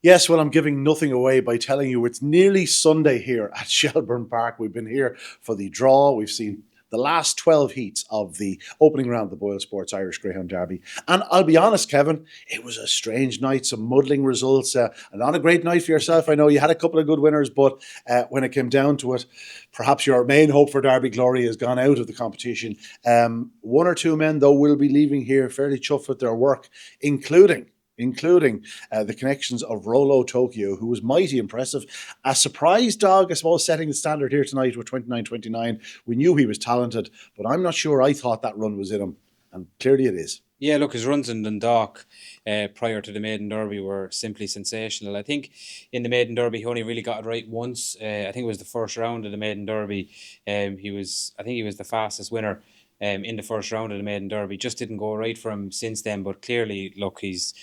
Yes, well, I'm giving nothing away by telling you it's nearly Sunday here at Shelbourne Park. We've been here for the draw. We've seen the last 12 heats of the opening round of the BOYLE Sports Irish Greyhound Derby. And I'll be honest, Kevin, it was a strange night, some muddling results. Not a great night for yourself. I know you had a couple of good winners, but when it came down to it, perhaps your main hope for Derby glory has gone out of the competition. One or two men, though, will be leaving here fairly chuffed with their work, including the connections of Rolo Tokyo, who was mighty impressive. A surprise dog, I suppose, setting the standard here tonight with 29-29. We knew he was talented, but I'm not sure I thought that run was in him. And clearly it is. Yeah, look, his runs in Dundalk prior to the Maiden Derby were simply sensational. I think in the Maiden Derby he only really got it right once. I think it was the first round of the Maiden Derby. I think he was the fastest winner in the first round of the Maiden Derby. Just didn't go right for him since then. But clearly, look, his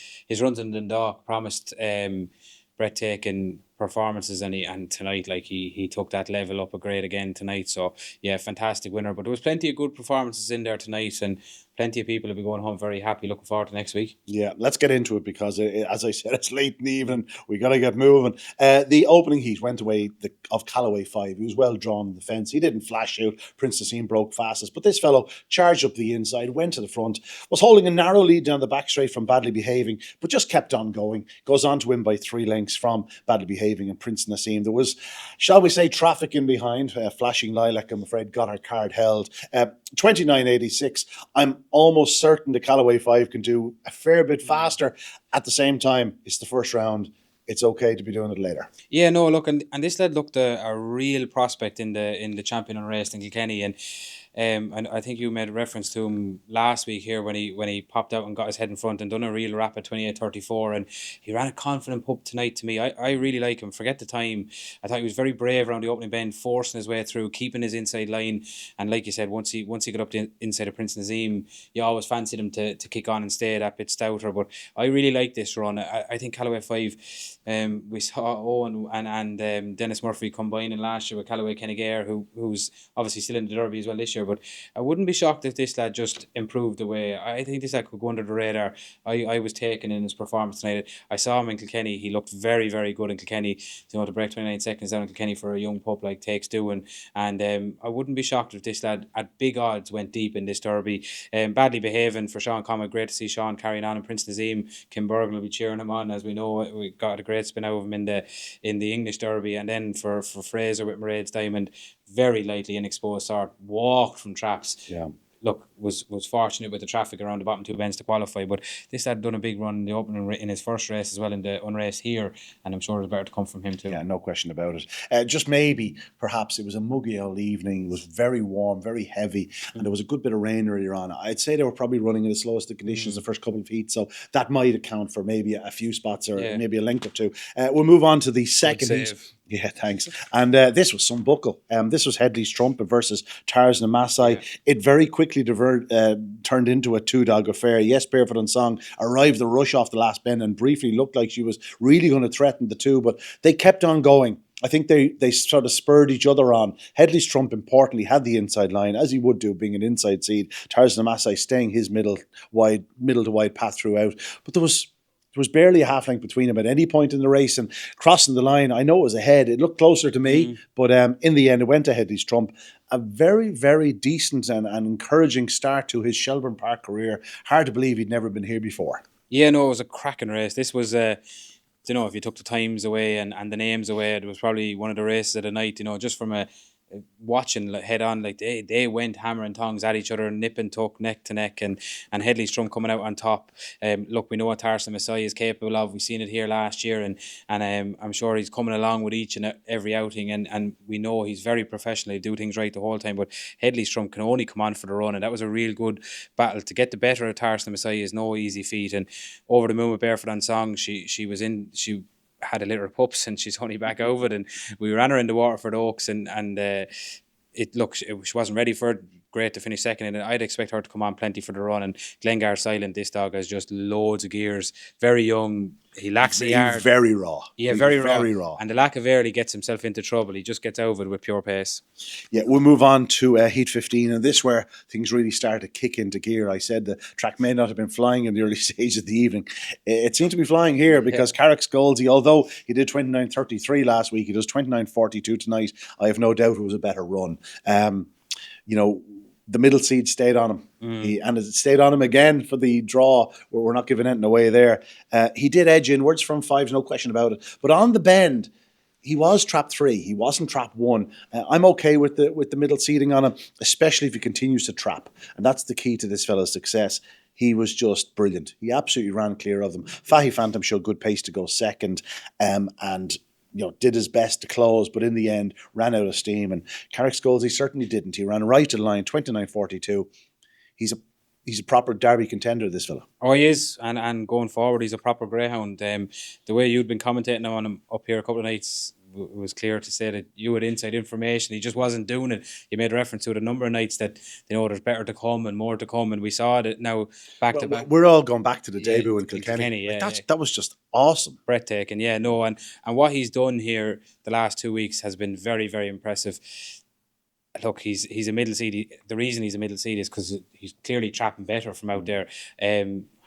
runs in Dundalk promised breathtaking performances, and tonight, like, he took that level up a grade again tonight. So yeah, fantastic winner. But there was plenty of good performances in there tonight, and plenty of people will be going home very happy, looking forward to next week. Yeah, let's get into it because, as I said, it's late in the evening. We got to get moving. The opening heat went away of Callaway 5. He was well drawn in the fence. He didn't flash out. Prince Nassim broke fastest, but this fellow charged up the inside, went to the front, was holding a narrow lead down the back straight from Badly Behaving, but just kept on going. Goes on to win by 3 lengths from Badly Behaving and Prince Nassim. There was, shall we say, traffic in behind. Flashing Lilac, I'm afraid, got her card held. 29.86. I'm almost certain the Callaway 5 can do a fair bit faster. At the same time, it's the first round. It's okay to be doing it later. Yeah, no, look, and this lad looked a real prospect in the champion on race in Kilkenny, and I think you made a reference to him last week here when he popped out and got his head in front and done a real rapid 28:34, and he ran a confident pup tonight to me. I really like him. Forget the time. I thought he was very brave around the opening bend, forcing his way through, keeping his inside line, and like you said, once he got up to inside of Prince Nazim, you always fancied him to kick on and stay that bit stouter. But I really like this run. I think Callaway 5. We saw Owen and Dennis Murphy combining last year with Callaway Kennegair, who's obviously still in the Derby as well this year. But I wouldn't be shocked if this lad just improved the way. I think this lad could go under the radar. I was taken in his performance tonight. I saw him in Kilkenny. He looked very, very good in Kilkenny. To break 29 seconds down in Kilkenny for a young pup like takes doing. And I wouldn't be shocked if this lad at big odds went deep in this Derby. Badly Behaving for Sean Comet. Great to see Sean carrying on. And Prince Nazim, Kim Bergen will be cheering him on. As we know, we got a great spin out of him in the English Derby. And then for Fraser with Mairead's Diamond, very lightly inexposed start, walked from traps. Yeah. Look, was fortunate with the traffic around the bottom 2 bends to qualify, but this had done a big run in the opening in his first race as well in the unrace here, and I'm sure there's better to come from him too. Yeah, no question about it. Just maybe, perhaps it was a muggy old evening. It was very warm, very heavy, and there was a good bit of rain earlier on. I'd say they were probably running in the slowest of conditions the first couple of heats, so that might account for maybe a few spots or maybe a length or two. We'll move on to the second heat. Yeah, thanks. And this was some buckle. This was Headley's Trumpet versus Tarzan and Maasai. Yeah. It very quickly turned into a 2-dog affair. Yes, Barefoot and Song arrived the rush off the last bend and briefly looked like she was really going to threaten the two, but they kept on going. I think they sort of spurred each other on. Headley's Trump, importantly, had the inside line, as he would do, being an inside seed. Tarzan and Maasai staying his middle to wide path throughout. But there was barely a half length between them at any point in the race, and crossing the line, I know it was ahead. It looked closer to me, but in the end, it went to Headley's Trump. A very, very decent and encouraging start to his Shelbourne Park career. Hard to believe he'd never been here before. Yeah, no, it was a cracking race. This was if you took the times away and the names away, it was probably one of the races of the night, just from a watching head on, like they went hammer and tongs at each other, nip and tuck, neck to neck, and Headley's Trump coming out on top. Look, we know what Tarzan Messiah is capable of. We've seen it here last year, and I'm sure he's coming along with each and every outing, and we know he's very professional. He do things right the whole time, but Headley's Trump can only come on for the run, and that was a real good battle. To get the better of Tarzan Messiah is no easy feat, and over the moon with Barefoot on Song, she had a litter of pups and she's only back over it, and we ran her in the Waterford Oaks, and she wasn't ready for it. great to finish second, and I'd expect her to come on plenty for the run. And Glengar Silent, this dog has just loads of gears, very young. He lacks the yard. Very raw. Yeah, very raw. And the lack of air, he gets himself into trouble. He just gets out of it with pure pace. Yeah, we'll move on to Heat 15, and this where things really start to kick into gear. I said the track may not have been flying in the early stage of the evening. It seemed to be flying here because Carrick Scoldsy, although he did 29.33 last week, he does 29.42 tonight. I have no doubt it was a better run. The middle seed stayed on him. And it stayed on him again for the draw, where we're not giving anything away there. He did edge inwards from 5, no question about it. But on the bend, he was trap 3. He wasn't trap 1. I'm okay with the middle seeding on him, especially if he continues to trap. And that's the key to this fella's success. He was just brilliant. He absolutely ran clear of them. Fahy Phantom showed good pace to go second, and did his best to close, but in the end ran out of steam. And Carrick Scoldsy certainly didn't. He ran right to the line, 29.42. He's a proper Derby contender, this fella. Oh, he is, and going forward, he's a proper greyhound. The way you'd been commentating on him up here a couple of nights, it was clear to say that you had inside information. He just wasn't doing it. You made reference to it a number of nights that there's better to come and more to come, and we saw it now back to back. We're all going back to the debut in Kilkenny. That was just awesome, breathtaking. Yeah, no, and what he's done here the last 2 weeks has been very, very impressive. Look, he's a middle seed. The reason he's a middle seed is because he's clearly trapping better from out there.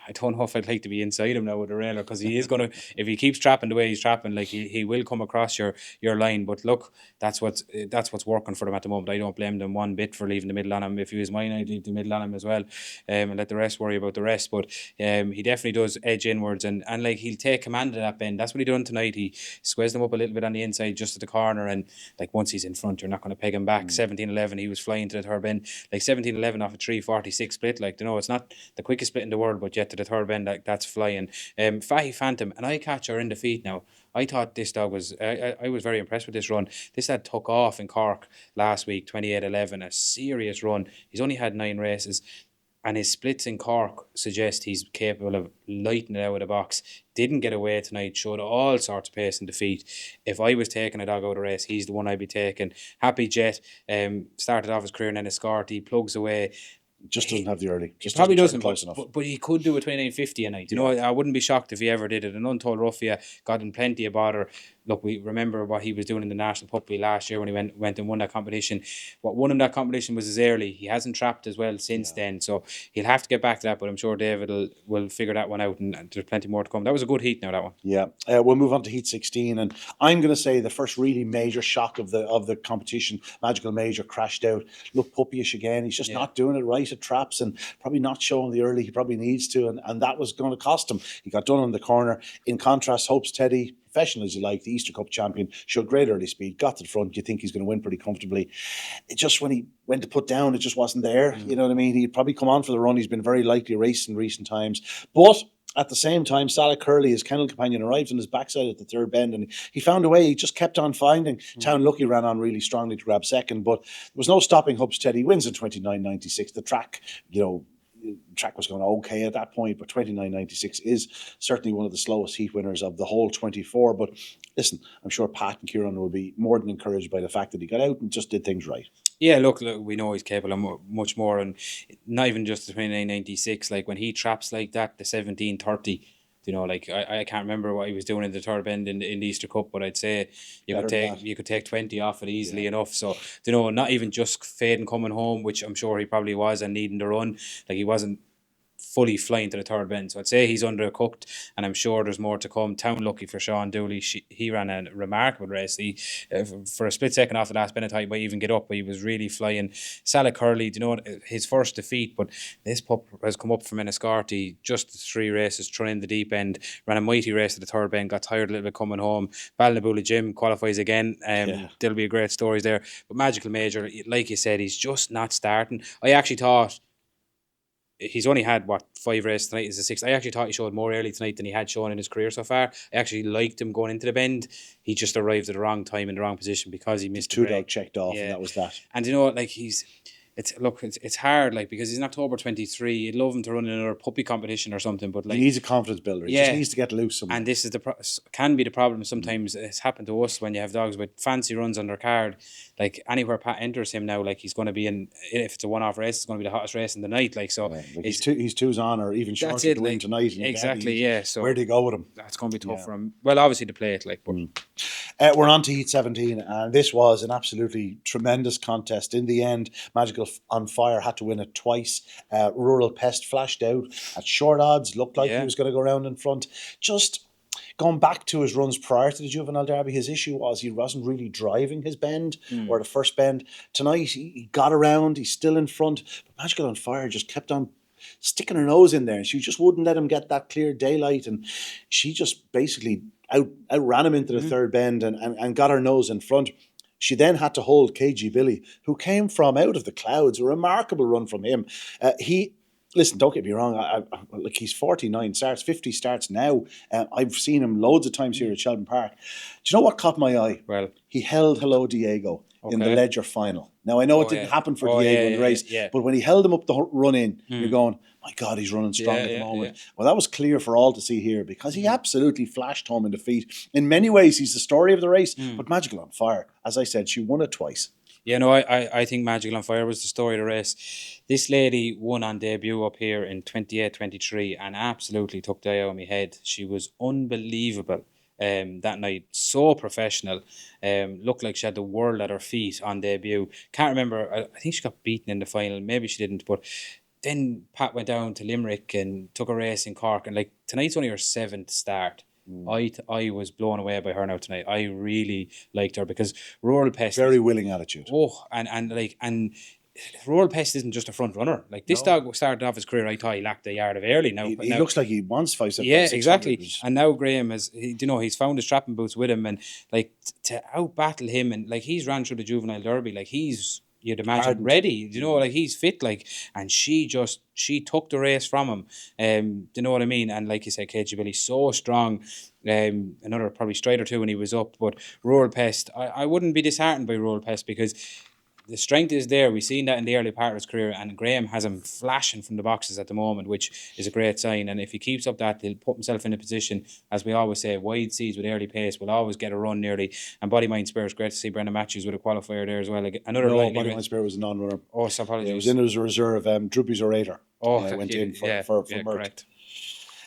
I don't know if I'd like to be inside him now with a railer, because he is going to, if he keeps trapping the way he's trapping, like he will come across your line. But look, that's what's working for them at the moment. I don't blame them one bit for leaving the middle on him. If he was mine, I'd leave the middle on him as well, and let the rest worry about the rest. But he definitely does edge inwards, and like he'll take command of that bend. That's what he done tonight. He squeezed them up a little bit on the inside, just at the corner, and like once he's in front, you're not going to peg him back. 17.11, he was flying to the third bend, like 17.11 off a 3.46 split. Like, it's not the quickest split in the world, but yet to the third bend, like that's flying. Fahy Phantom, an eye catcher in the feet now. I thought this dog was, I was very impressed with this run. This lad took off in Cork last week, 28.11, a serious run. He's only had 9 races, and his splits in Cork suggest he's capable of lighting it out of the box. Didn't get away tonight, showed all sorts of pace in the feet. If I was taking a dog out of the race, he's the one I'd be taking. Happy Jet, started off his career in Enniscorthy, he plugs away. Just doesn't have the early. Just probably doesn't, close enough. But he could do a 29.50 a night. I wouldn't be shocked if he ever did it. An Untold Ruffia got him plenty of bother. Look, we remember what he was doing in the National Puppy last year when he went and won that competition. What won him that competition was his early. He hasn't trapped as well since then, so he'll have to get back to that. But I'm sure David will figure that one out, and there's plenty more to come. That was a good heat now, that one. Yeah, we'll move on to Heat 16, and I'm going to say the first really major shock of the competition. Magical Major crashed out. Looked puppyish again. He's just not doing it right at traps, and probably not showing the early he probably needs to, and that was going to cost him. He got done on the corner. In contrast, Hope's Teddy, professional as you like, the Easter Cup champion, showed great early speed, got to the front. You think he's going to win pretty comfortably. It just, when he went to put down, it just wasn't there. You know what I mean? He'd probably come on for the run. He's been very likely raced in recent times. But at the same time, Salah Curley, his kennel companion, arrived on his backside at the third bend, and he found a way. He just kept on finding. Town Lucky ran on really strongly to grab second, but there was no stopping Hope's Teddy. He wins in 29.96. The track, the track was going okay at that point, but 29.96 is certainly one of the slowest heat winners of the whole 24. But listen, I'm sure Pat and Kieran will be more than encouraged by the fact that he got out and just did things right. Yeah, look, we know he's capable of much more, and not even just the 29.96. Like when he traps like that, the 17.30. I can't remember what he was doing in the third bend in the Easter Cup, but I'd say you could take 20 off it easily enough. So not even just fading coming home, which I'm sure he probably was, and needing to run. Like he wasn't fully flying to the third bend. So I'd say he's undercooked, and I'm sure there's more to come. Town Lucky for Sean Dooley. He ran a remarkable race. He, for a split second off the last bend, I thought he might even get up, but he was really flying. Salah Curley, his first defeat, but this pup has come up from Enniscorthy, just 3 races, thrown in the deep end, ran a mighty race at the third bend, got tired a little bit coming home. Ballinaboula Jim qualifies again. There'll be a great stories there. But Magical Major, like you said, he's just not starting. I actually thought he's only had 5 races tonight. Is the 6th. I actually thought he showed more early tonight than he had shown in his career so far. I actually liked him going into the bend. He just arrived at the wrong time in the wrong position because he missed 2 dog checked off, and that was that. And it's hard, like, because he's in October 23. You'd love him to run in another puppy competition or something, but He like, needs a confidence builder. He just needs to get loose somewhere. and this is can be the problem sometimes. It's happened to us when you have dogs with fancy runs on their card. Like, anywhere Pat enters him now, like, he's going to be in, if it's a one-off race, it's going to be the hottest race in the night. Like, so Like he's two's on, or even short to win tonight. Exactly, so where do you go with him? That's going to be tough for him. Well, obviously to play it, like, but we're on to Heat 17, and this was an absolutely tremendous contest. In the end, Magical on Fire had to win it twice. Rural Pest flashed out at short odds, looked like he was going to go around in front. Just going back to his runs prior to the Juvenile Derby, his issue was he wasn't really driving his bend or the first bend. Tonight, he got around, he's still in front, but Magical on Fire just kept on sticking her nose in there, and she just wouldn't let him get that clear daylight, and she just basically outran him into the third bend and got her nose in front. She then had to hold KG Billy, who came from out of the clouds. A remarkable run from him. Listen, don't get me wrong. Like, he's 49 starts, 50 starts now. I've seen him loads of times here at Shelbourne Park. Do you know what caught my eye? Well, he held Hello Diego in the Ledger final. Now, I know it didn't happen for Diego in the race, but when he held him up the run in, you're going, my God, he's running strong at the moment. Well, that was clear for all to see here, because he absolutely flashed home in defeat. In many ways, he's the story of the race, but Magical on Fire, as I said, she won it twice. Yeah, no, I think Magical on Fire was the story of the race. This lady won on debut up here in 28-23 and absolutely took the eye out of my head. She was unbelievable that night. So professional. Looked like she had the world at her feet on debut. Can't remember. I think she got beaten in the final. Maybe she didn't. But then Pat went down to Limerick and took a race in Cork. And like, tonight's only her 7th start. I was blown away by her now tonight. I really liked her because Rural Pest, very willing attitude. And Rural Pest isn't just a front runner. Like, this dog started off his career, I thought he lacked a yard of early. Now he looks like he wants 5 steps. Yeah, exactly. And now Graham he's found his trapping boots with him, and like, to out battle him, and like, he's ran through the Juvenile Derby, like, you'd imagine ready, like, he's fit, like, and she took the race from him. Do you know what I mean? And like you said, KG Billy, so strong. Another probably stride or two when he was up, but Rural Pest, I wouldn't be disheartened by Rural Pest, because the strength is there. We've seen that in the early part of his career, and Graham has him flashing from the boxes at the moment, which is a great sign. And if he keeps up that, he'll put himself in a position, as we always say, wide seas with early pace will always get a run nearly. And Body Mind Spurs, great to see Brendan Matthews with a qualifier there as well. Body Mind Spurs was a non-runner. Oh, so apologies. Yeah, he was in as a reserve. Druby's orator. Went in for Mert. Correct.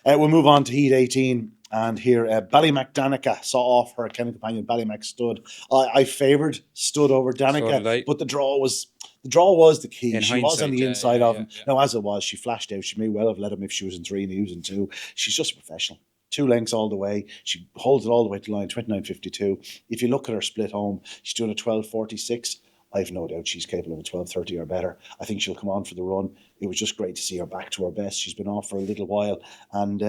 We'll move on to Heat 18. And here, Ballymac Danica saw off her kennel companion Ballymac Stud. I favoured Stud over Danica, but the draw was the key. She was on the inside of him. Now, as it was, she flashed out. She may well have let him if she was in 3 and he was in 2. She's just a professional. 2 lengths all the way. She holds it all the way to the line, 29.52. If you look at her split home, she's doing a 12.46. I've no doubt she's capable of a 12.30 or better. I think she'll come on for the run. It was just great to see her back to her best. She's been off for a little while, and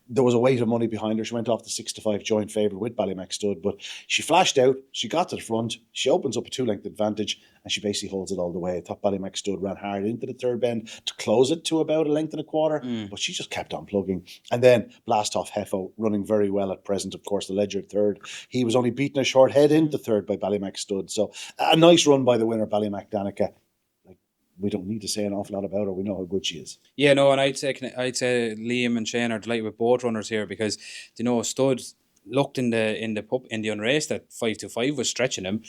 there was a weight of money behind her. She went off the 6-5 joint favourite with Ballymac Stud, but she flashed out. She got to the front. She opens up a 2-length advantage, and she basically holds it all the way. I thought Ballymac Stud ran hard into the third bend to close it to about 1.25 lengths, but she just kept on plugging. And then Blast Off Heffo running very well at present. Of course, the Ledger third. He was only beaten a short head into third by Ballymac Stud. So a nice run by the winner, Ballymac Danica. We don't need to say an awful lot about her. We know how good she is. Yeah, no, and I'd say Liam and Shane are delighted with both runners here, because Stud looked in the unraced that 5-5 was stretching him.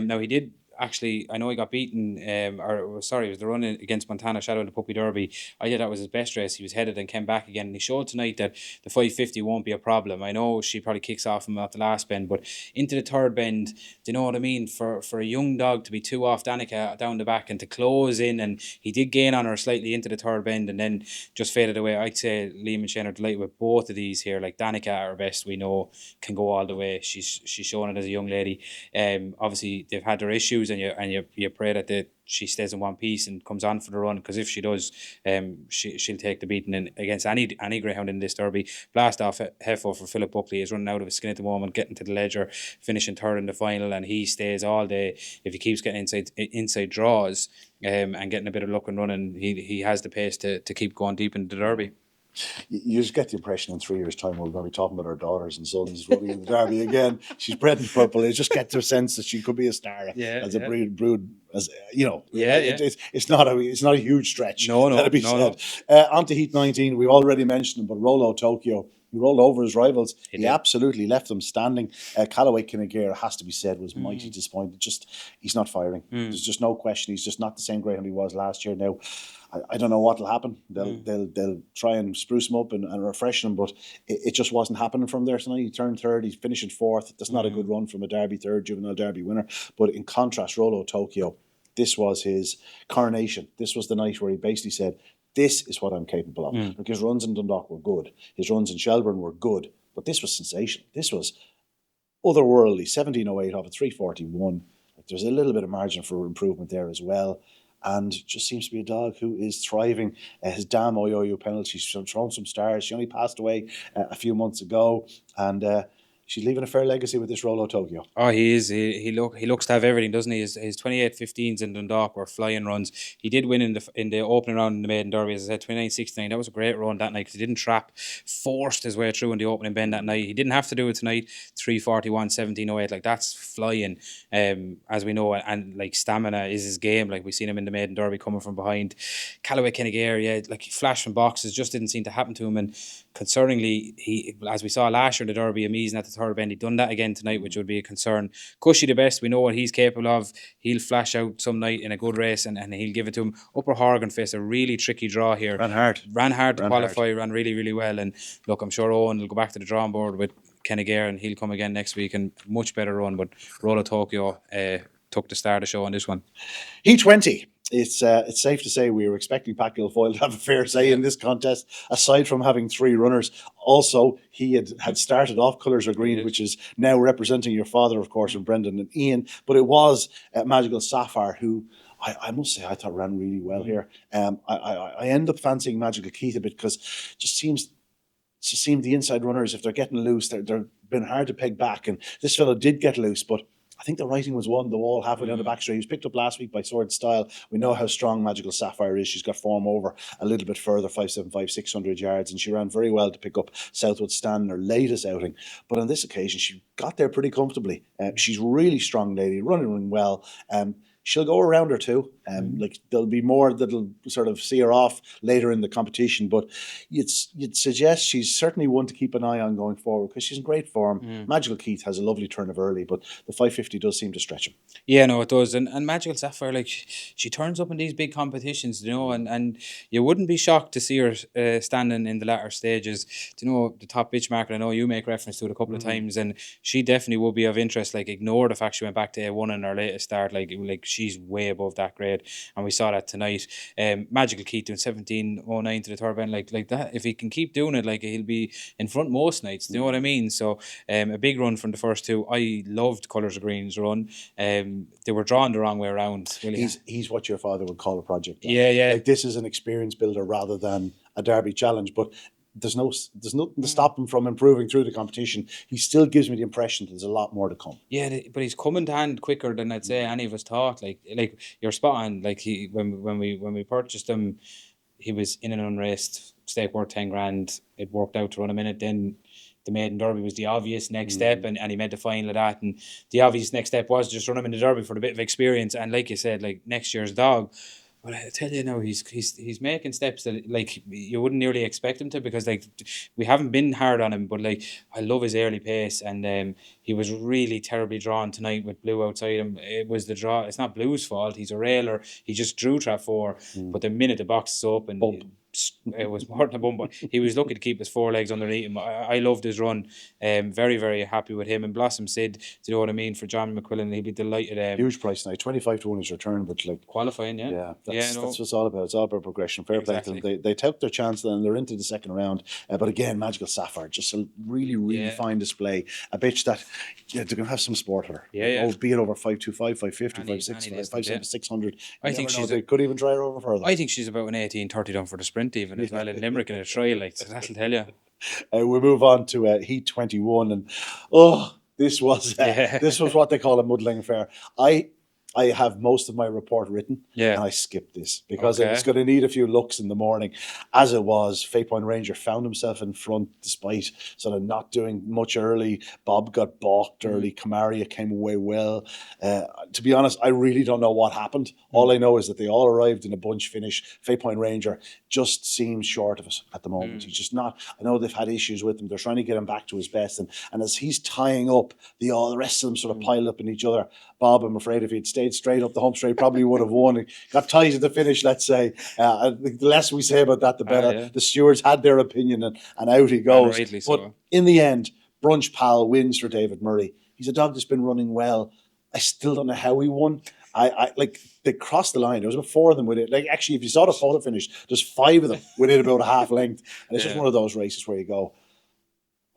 Now he did. Actually, I know he got beaten, it was the run against Montana Shadow in the Puppy Derby. I thought that was his best race. He was headed and came back again, and he showed tonight that the 5.50 won't be a problem. I know she probably kicks off him at the last bend, but into the third bend, do you know what I mean? For a young dog to be 2 off Danica down the back and to close in, and he did gain on her slightly into the third bend and then just faded away. I'd say Liam and Shane are delighted with both of these here. Like, Danica at her best, we know, can go all the way. She's shown it as a young lady. Obviously they've had their issues, and you pray that she stays in one piece and comes on for the run, because if she does, she'll take the beating against any greyhound in this derby. Blast Off Heffo for Philip Buckley is running out of his skin at the moment, getting to the Ledger, finishing third in the final, and he stays all day. If he keeps getting inside draws and getting a bit of luck and running, he has the pace to keep going deep into the derby. You just get the impression in 3 years' time we're going to be talking about our daughters and sons running in the derby again. She's bred in purple. You just get the sense that she could be a star as a brood as you know, Yeah, yeah. it's not a huge stretch. No, no, Let it be no. said. On to Heat 19, we've already mentioned him, but Rolo Tokyo, he rolled over his rivals. He He did. absolutely left them standing. Callaway Kinnegear, has to be said, was mighty Mm. disappointed. Just he's not firing. There's just no question. He's just not the same Greyhound he was last year. Now, I don't know what will happen. They'll try and spruce him up and refresh him, but it just wasn't happening from there tonight. He turned third. He's finishing fourth. That's not a good run from a Derby third, juvenile Derby winner. But in contrast, Rolo Tokyo, this was his coronation. This was the night where he basically said, this is what I'm capable of. Look, his runs in Dundalk were good. His runs in Shelbourne were good. But this was sensational. This was otherworldly. 1708 off a 341. There's a little bit of margin for improvement there as well. And just seems to be a dog who is thriving. His damn Oyoyo penalty, she's thrown some stars. She only passed away a few months ago. And she's leaving a fair legacy with this Rolo Tokyo. Oh, he is. He looks to have everything, doesn't he? His 28-15s in Dundalk were flying runs. He did win in the opening round in the maiden derby, as I said, 29-69. That was a great run that night because he didn't trap, forced his way through in the opening bend that night. He didn't have to do it tonight. 341, 1708, like that's flying. As we know, and like stamina is his game. Like we've seen him in the maiden derby coming from behind. Callaway Kinnegear, yeah, like he flashed from boxes, just didn't seem to happen to him. And concerningly, he, as we saw last year in the derby, amazing at the third bend, he done that again tonight, which would be a concern. Cushy the best, we know what he's capable of. He'll flash out some night in a good race and he'll give it to him. Upper Horgan faced a really tricky draw here. Ran hard To qualify, ran really, really well. And look, I'm sure Owen will go back to the drawing board with Kinnegear and he'll come again next week and much better run. But Rolo Tokyo took the star of the show on this one. Heat 20. It's safe to say we were expecting Pat Guilfoyle to have a fair say in this contest, aside from having three runners. Also, he had started off Colours Are Green, which is now representing your father, of course, and Brendan and Ian. But it was Magical Sapphire who, I must say, I thought ran really well here. I end up fancying Magical Keith a bit because it just seems the inside runners, if they're getting loose, they're been hard to peg back. And this fellow did get loose, but I think the writing was on the wall halfway down the back straight. He was picked up last week by Sword Style. We know how strong Magical Sapphire is. She's got form over a little bit further, 575, 600 yards, and she ran very well to pick up Southwood Stand in her latest outing. But on this occasion, she got there pretty comfortably. She's really strong lady, running well. She'll go around her too. Like there'll be more that'll sort of see her off later in the competition, but you'd suggest she's certainly one to keep an eye on going forward because she's in great form. Magical Keith has a lovely turn of early, but the 550 does seem to stretch him. Yeah, no, it does. And Magical Sapphire, like she turns up in these big competitions, you know, and you wouldn't be shocked to see her standing in the latter stages. Do you know the top bitch market? I know you make reference to it a couple of times, and she definitely will be of interest. Like ignore the fact she went back to A1 in her latest start. Like she's way above that grade, and we saw that tonight. Magical Keith doing 1709 to the third bend, like that. If he can keep doing it, like he'll be in front most nights. Do you know what I mean? So a big run from the first two. I loved Colours Of Green's run. They were drawn the wrong way around. Really. He's what your father would call a project. Yeah. Like this is an experience builder rather than a Derby challenge, but there's nothing to stop him from improving through the competition. He still gives me the impression there's a lot more to come. Yeah, but he's coming to hand quicker than I'd say any of us thought. Like you're spot on. Like when we purchased him, he was in an unraced stake worth 10 grand. It worked out to run a minute. Then the maiden derby was the obvious next step, and he made the final of that. And the obvious next step was just run him in the derby for a bit of experience. And like you said, like next year's dog. But I tell you now, he's making steps that like you wouldn't nearly expect him to, because like we haven't been hard on him, but like I love his early pace, and he was really terribly drawn tonight with Blue outside him. It was the draw. It's not Blue's fault. He's a railer. He just drew trap 4, but the minute the box is open, it was more than a bump. He was lucky to keep his 4 legs underneath him. I loved his run. Very, very happy with him. And Blossom Sid, do you know what I mean, for John McQuillan, he'd be delighted. Huge price now, 25 to 1 his return, but like qualifying, that's what it's all about. It's all about progression. Fair play to them. They took their chance, then they're into the second round. But again, Magical Sapphire, just a really fine display. A bitch that they're going to have some sport with her. Be it over 525, 550, 560, 600. I think they could even try her over further. I think she's about an 18-30 done for the sprint even as well in Limerick in a trial. Like so that'll tell you. We move on to Heat 21, and this was what they call a muddling affair. I have most of my report written, Yeah. and I skipped this because Okay. it's going to need a few looks in the morning. As it was, Fay Point Ranger found himself in front despite sort of not doing much early. Bob got balked early. Camaria came away well. To be honest, I really don't know what happened. All I know is that they all arrived in a bunch finish. Fay Point Ranger just seems short of it at the moment. He's just not. I know they've had issues with him. They're trying to get him back to his best, and as he's tying up, all the rest of them sort of pile up in each other. Bob, I'm afraid if he'd stayed straight up the home straight, probably would have won. He got tight at the finish, let's say. The less we say about that, the better. Yeah. The stewards had their opinion, and out he goes. rightly so. But in the end, Brunch Pal wins for David Murray. He's a dog that's been running well. I still don't know how he won. I like they crossed the line. There was about 4 of them with it. Like actually, if you saw the photo finish, there's 5 of them within about a half length, and it's just one of those races where you go,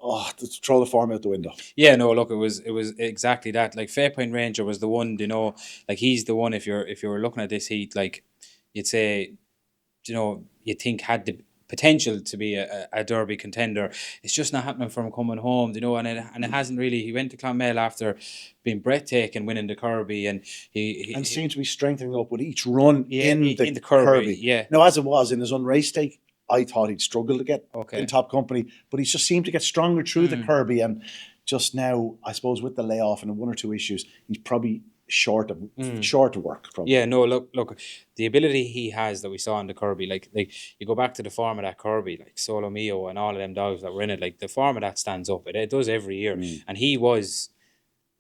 oh, to throw the form out the window. Yeah, no, look, it was exactly that. Like Fair Point Ranger was the one, like he's the one. If you're looking at this heat, like you'd say, you think had the potential to be a Derby contender. It's just not happening for him coming home, and it hasn't really. He went to Clonmel after being breathtaking, winning the Kirby, and he seemed to be strengthening up with each run in the Kirby. Yeah. Now, as it was in his unrace stake, I thought he'd struggle to get in top company, but he just seemed to get stronger through the Kirby, and just now, I suppose, with the layoff and 1 or 2 issues, he's probably short of work. Probably. Yeah, no, look, the ability he has that we saw in the Kirby, like you go back to the form of that Kirby, like Solo Mio and all of them dogs that were in it, like the form of that stands up. It does every year, and he was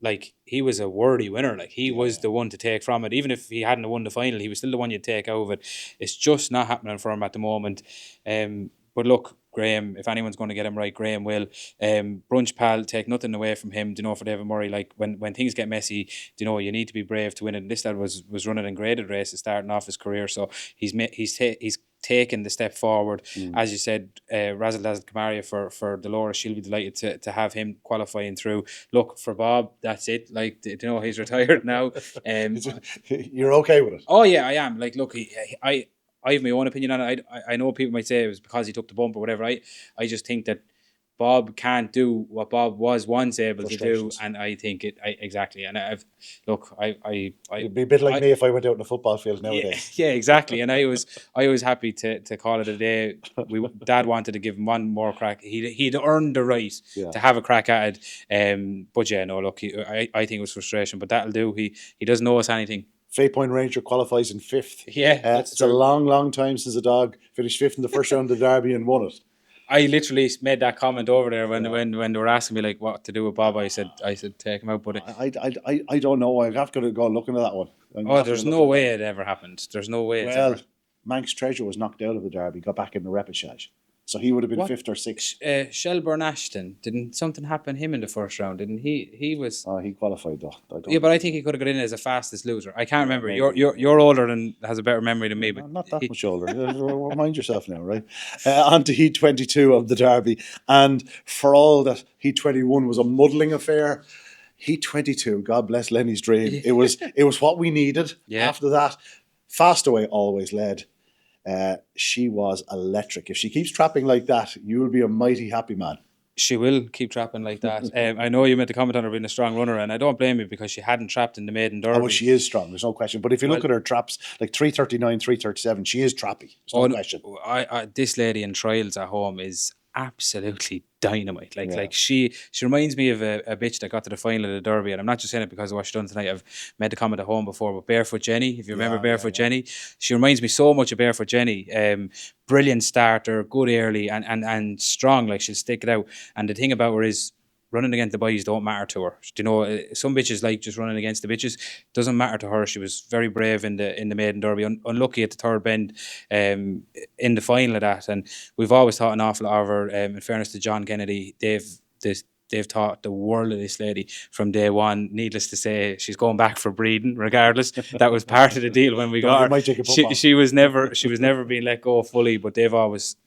a worthy winner. Like he was the one to take from it. Even if he hadn't won the final, he was still the one you'd take out of it. It's just not happening for him at the moment. But look, Graham, if anyone's going to get him right, Graham will. Brunch Pal, take nothing away from him. For David Murray, like when things get messy, you need to be brave to win it. And this lad was running in graded races starting off his career, so he's taken the step forward. As you said, Razzle Dazzle Camaria for Dolores, she'll be delighted to have him qualifying through. Look, for Bob, that's it. Like, he's retired now. You're okay with it? Oh yeah, I am. Like, look, I have my own opinion on it. I know people might say it was because he took the bump or whatever. I just think that Bob can't do what Bob was once able to do, and I think exactly. And it'd be a bit like me if I went out in a football field nowadays. Yeah, exactly. And I was happy to call it a day. Dad wanted to give him one more crack. He'd earned the right to have a crack at it. But yeah, no, look, I think it was frustration, but that'll do. He doesn't know us anything. Fay Point Ranger qualifies in 5th. Yeah, it's true. A long time since a dog finished 5th in the first round of the Derby and won it. I literally made that comment over there when they were asking me like what to do with Bob. I said take him out, but I don't know. I'd have to go look into that one. There's no way it ever happened. There's no way. Well, Manx Treasure was knocked out of the Derby, got back in the repechage. So he would have been 5th or 6th. Shelbourne Ashton, didn't something happen to him in the first round? Didn't he? He was. He qualified though. But I think he could have got in as a fastest loser. I can't remember. You're older and has a better memory than me. But not that much older. Mind yourself now, right? On to Heat 22 of the Derby, and for all that Heat 21 was a muddling affair, Heat 22, God bless Lenny's dream. It was what we needed. Yeah. After that, Fastaway always led. She was electric. If she keeps trapping like that, you will be a mighty happy man. She will keep trapping like that. I know you made the comment on her being a strong runner, and I don't blame you because she hadn't trapped in the maiden Derby. Oh, well, she is strong. There's no question. But if you look at her traps, like 339, 337, she is trappy. There's no question. This lady in trials at home is absolutely dynamite. Like she reminds me of a bitch that got to the final of the Derby, and I'm not just saying it because of what she's done tonight. I've made the comment at home before, but Barefoot Jenny, if you remember Barefoot Jenny, she reminds me so much of Barefoot Jenny. Brilliant starter, good early, and strong. Like she'll stick it out. And the thing about her is, running against the boys don't matter to her. Some bitches like just running against the bitches. Doesn't matter to her. She was very brave in the maiden Derby. Unlucky at the third bend in the final of that. And we've always thought an awful lot of her. In fairness to John Kennedy, they've taught the world of this lady from day one. Needless to say, she's going back for breeding regardless. That was part of the deal when we got her. She was never being let go fully, but they've always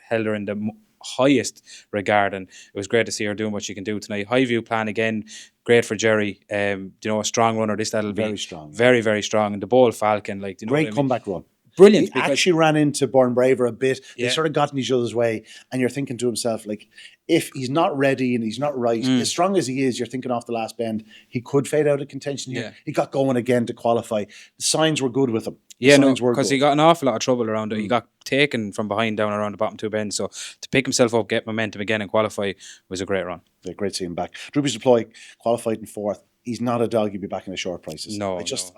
held her in the highest regard, and it was great to see her doing what she can do tonight. High view plan again, great for Jerry. A strong runner. That'll be very strong, very, very strong. And the Boyle Falcon, great comeback run. brilliant He because actually ran into Born-Braver a bit. They Yeah. sort of got in each other's way, and you're thinking to himself, like, if he's not ready and he's not right, as strong as he is, you're thinking off the last bend, he could fade out of contention here. Yeah. He got going again to qualify. The signs were good with him. The Yeah, no, signs were because he good. got an awful lot of trouble around it. He got taken from behind down around the bottom two bends. So to pick himself up, get momentum again, and qualify was a great run. Yeah, great to see him back. Drewby's Deploy qualified in fourth. He's not a dog you'd be back in the short prices. No, I just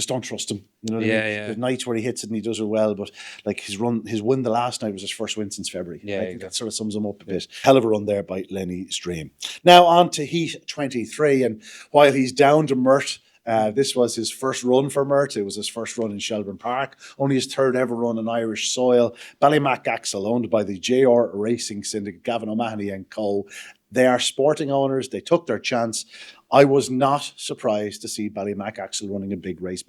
don't trust him. You know what I Yeah, mean? yeah. There's nights where he hits it and he does it well, but like his win the last night was his first win since February. Yeah, I think exactly. that sort of sums him up a bit. Hell of a run there by Lenny Stream. Now on to Heat 23, and while he's down to Mert, this was his first run for Mert. It was his first run in Shelbourne Park. Only his third ever run on Irish soil. Ballymac Axle, owned by the JR Racing Syndicate, Gavin O'Mahony and co. They are sporting owners. They took their chance. I was not surprised to see Ballymac Axle running a big race.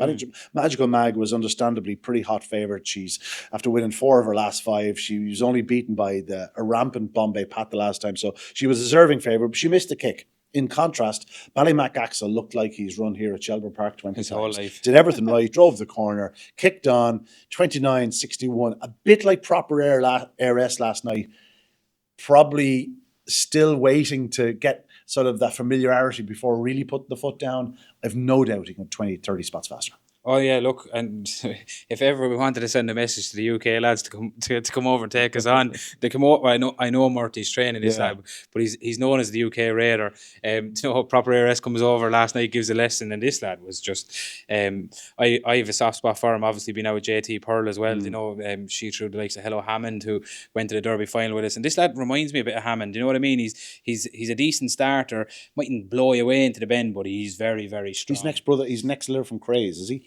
Magical Mag was understandably pretty hot favourite. She's, after winning 4 of her last 5, she was only beaten by a rampant Bombay Pat the last time. So she was a deserving favourite, but she missed the kick. In contrast, Ballymac Axel looked like he's run here at Shelbourne Park 20 His times. whole life. Did everything right, drove the corner, kicked on, 29.61, a bit like proper ARS last night. Probably still waiting to get sort of that familiarity before really putting the foot down. I've no doubt he can 20, 30 spots faster. Oh yeah, look, and if ever we wanted to send a message to the UK lads to come over and take us on, they come over. I know Murty's training this lad, but he's known as the UK Raider. You know, proper ARS comes over last night, gives a lesson, and this lad was just. I have a soft spot for him. Obviously, been out with JT Pearl as well. You know, she threw the likes of Hello Hammond, who went to the Derby final with us, and this lad reminds me a bit of Hammond. You know what I mean? He's a decent starter. Mightn't blow you away into the bend, but he's very, very strong. He's next litter from Craze, is he?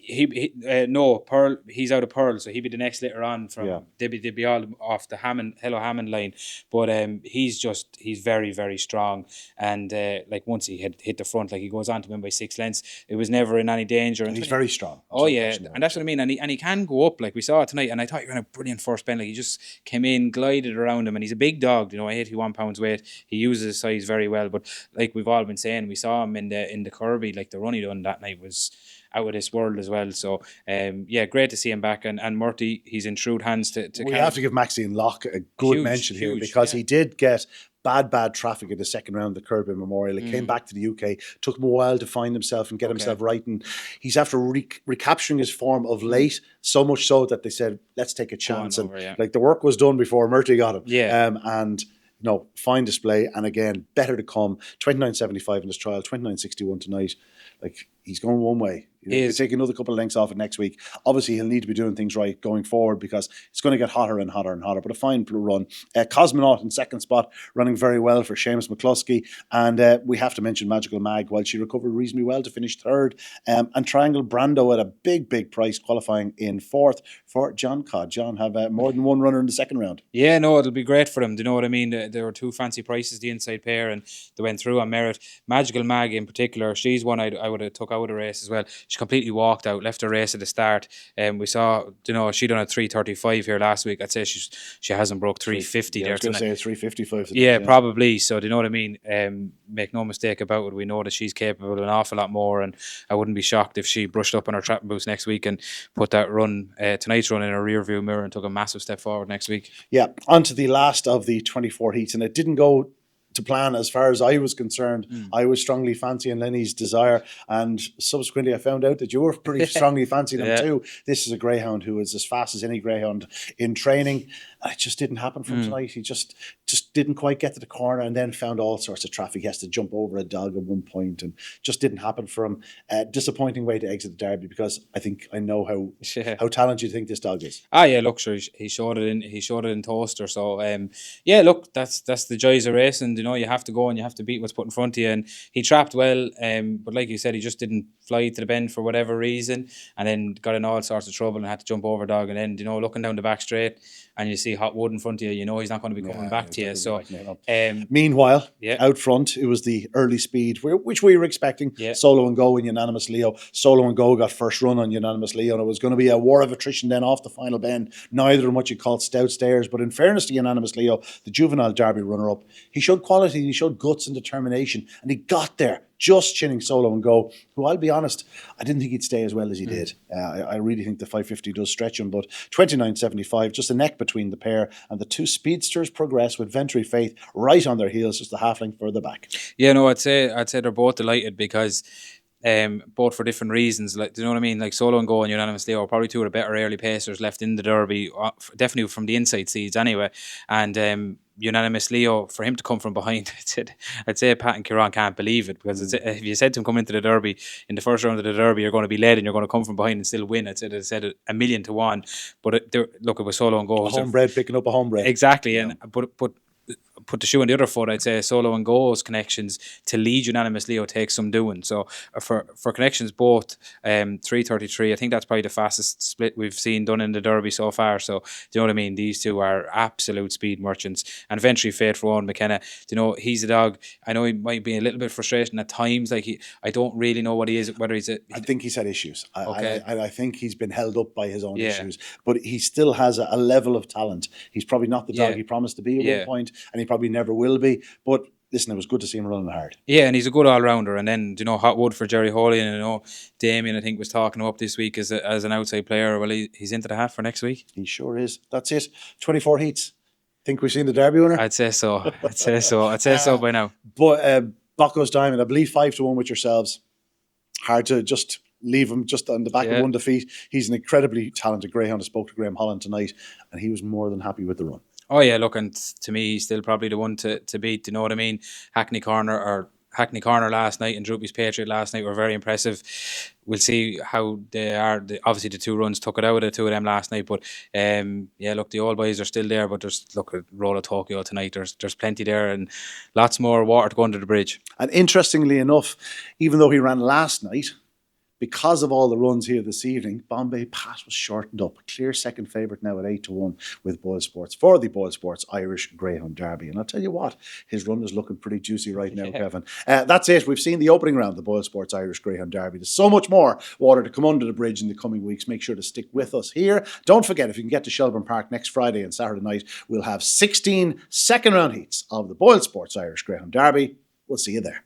No, Pearl. He's out of Pearl, so he'd be the next litter on from. They'd be all off the Hello Hammond line, but he's very, very strong, and like once he had hit the front, like he goes on to win by 6 lengths. It was never in any danger. And he's very strong. Oh yeah, and that's what I mean. And he can go up, like we saw it tonight. And I thought he ran a brilliant first bend. Like he just came in, glided around him, and he's a big dog. You know, 81 pounds weight. He uses his size very well. But like we've all been saying, we saw him in the Kirby. Like the run he done that night was out of this world as well. So great to see him back. And Murty, he's in shrewd hands to we have to give Maxine Locke a good mention here, because he did get bad traffic in the second round of the Kirby Memorial. He came back to the UK, took him a while to find himself and get himself right, and he's after recapturing his form of late, so much so that they said, let's take a chance. Like the work was done before Murty got him. And fine display, and again, better to come. 29.75 in his trial, 29.61 tonight. Like, he's going one way. He'll take another couple of lengths off it next week. Obviously, he'll need to be doing things right going forward, because it's going to get hotter and hotter and hotter. But a fine run. Cosmonaut in second spot, running very well for Seamus McCluskey. And we have to mention Magical Mag, while she recovered reasonably well to finish third. And Triangle Brando at a big price, qualifying in fourth for John Codd. John have more than one runner in the second round. Yeah, no, it'll be great for them. Do you know what I mean? There were 2 fancy prices, the inside pair, and they went through on merit. Magical Mag in particular, she's one I would have took out of the race as well. She completely walked out, left her race at the start. We saw, she done a 3:35 here last week. I'd say she hasn't broke 3:50 there. I was going to say it's 3:55. Yeah, probably. So do you know what I mean? Make no mistake about it. We know that she's capable of an awful lot more, and I wouldn't be shocked if she brushed up on her trapping boots next week and put that run, tonight's run, in her rear view mirror and took a massive step forward next week. Yeah, on to the last of the 24 heats, and it didn't go to plan as far as I was concerned. I was strongly fancying Lenny's Desire, and subsequently I found out that you were pretty strongly fancying him too. This is a greyhound who is as fast as any greyhound in training. It just didn't happen for him tonight. He just didn't quite get to the corner, and then found all sorts of traffic. He has to jump over a dog at one point, and just didn't happen for him. Disappointing way to exit the Derby, because I know how talented you think this dog is. Yeah, look, sure, he showed it in Toaster. So look, that's the joys of racing. You have to go and you have to beat what's put in front of you. And he trapped well, but like you said, he just didn't fly to the bend for whatever reason, and then got in all sorts of trouble and had to jump over dog. And then looking down the back straight, and you see hot wood in front of you, he's not going to be coming back to you. So meanwhile, out front, it was the early speed, which we were expecting. Solo and Go and Unanimous Leo. Solo and Go got first run on Unanimous Leo, and it was going to be a war of attrition then off the final bend. Neither in what you call stout stairs, but in fairness to Unanimous Leo, the juvenile Derby runner-up, he showed quality, he showed guts and determination, and he got there, just chinning Solo and Go, who, I'll be honest, I didn't think he'd stay as well as he did. I really think the 550 does stretch him, but 29.75, just a neck between the pair, and the two speedsters progress with Ventry Faith right on their heels, just the half length further back. Yeah, no, I'd say they're both delighted because both for different reasons. Like, do you know what I mean? Like Solo and Go and Unanimous Leo are probably two of the better early pacers left in the Derby, definitely from the inside seeds anyway. And Unanimous Leo, for him to come from behind, I'd say Pat and Kieran can't believe it, because if you said to him come into the Derby in the first round of the Derby, you're going to be led and you're going to come from behind and still win. I'd said it 1,000,000 to 1. But look, it was Solo and Go. A homebred picking up a homebred. Exactly, yeah. And but put the shoe on the other foot, I'd say Solo and Go's connections to lead Unanimous Leo takes some doing. So for connections, both 3:33, I think that's probably the fastest split we've seen done in the Derby so far. So do you know what I mean? These two are absolute speed merchants. And Ventry Fate for Owen McKenna, do you know, he's a dog. I know he might be a little bit frustrating at times. Like I don't really know what he is, whether he's I think he's had issues. Okay. I think he's been held up by his own issues, but he still has a level of talent. He's probably not the dog he promised to be at one point, and he probably never will be. But listen, it was good to see him running hard. Yeah, and he's a good all-rounder. And then, you know, hot wood for Jerry Hawley. And, you know, Damien, I think, was talking him up this week as an outside player. Well, he's into the hat for next week. He sure is. That's it. 24 heats. Think we've seen the Derby winner? I'd say so. I'd say so by now. But Bocco's Diamond, I believe 5-1 with yourselves. Hard to just leave him just on the back of one defeat. He's an incredibly talented greyhound. I spoke to Graham Holland tonight, and he was more than happy with the run. Oh, yeah, look, and to me, he's still probably the one to beat, you know what I mean? Hackney Corner last night and Droopy's Patriot last night were very impressive. We'll see how they are. Obviously, the two runs took it out of the two of them last night, but yeah, look, the old boys are still there, but there's, look at Roll of Tokyo tonight. There's plenty there and lots more water to go under the bridge. And interestingly enough, even though he ran last night, because of all the runs here this evening, Bombay Pat was shortened up. Clear second favourite now at 8-1 with BOYLE Sports for the BOYLE Sports Irish Greyhound Derby. And I'll tell you what, his run is looking pretty juicy right now, Kevin. That's it. We've seen the opening round of the BOYLE Sports Irish Greyhound Derby. There's so much more water to come under the bridge in the coming weeks. Make sure to stick with us here. Don't forget, if you can get to Shelbourne Park next Friday and Saturday night, we'll have 16 second round heats of the BOYLE Sports Irish Greyhound Derby. We'll see you there.